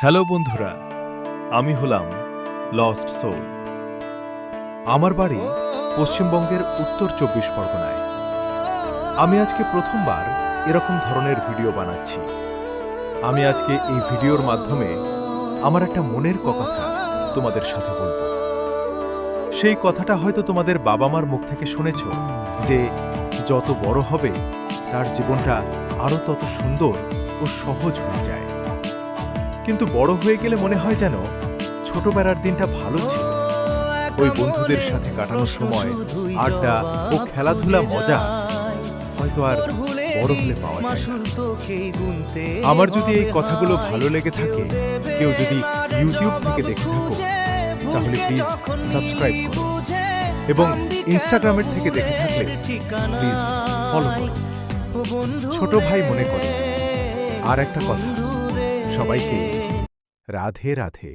Hello বন্ধুরা, আমি হলাম লস্ট সোল। আমার বাড়ি পশ্চিমবঙ্গের উত্তর ২৪ পরগনায়। আমি আজকে প্রথমবার এরকম ধরনের ভিডিও বানাচ্ছি। আমি আজকে এই ভিডিওর মাধ্যমে আমার একটা মনের কথা তোমাদের সাথে বলবো। সেই কথাটা হয়তো তোমাদের বাবা মার মুখ থেকে শুনেছ যে যত বড় হবে তার জীবনটা আরও তত সুন্দর ও সহজ হয়ে যায়। কিন্তু বড় হয়ে গেলে মনে হয় যেন ছোটবেলার দিনটা ভালো ছিল। ওই বন্ধুদের সাথে কাটানোর সময় আড্ডা ও খেলাধুলা মজা হয়তো আর বড় হলে পাওয়া যায় না। আমার যদি এই কথাগুলো ভালো লেগে থাকে, কেউ যদি ইউটিউব থেকে দেখে থাকো, তাহলে প্লিজ সাবস্ক্রাইব করো, এবং ইনস্টাগ্রামের থেকে দেখে থাকলে প্লিজ ফলো করো। ছোট ভাই মনে করো। আর একটা কথা, সবাইকে রাধে রাধে।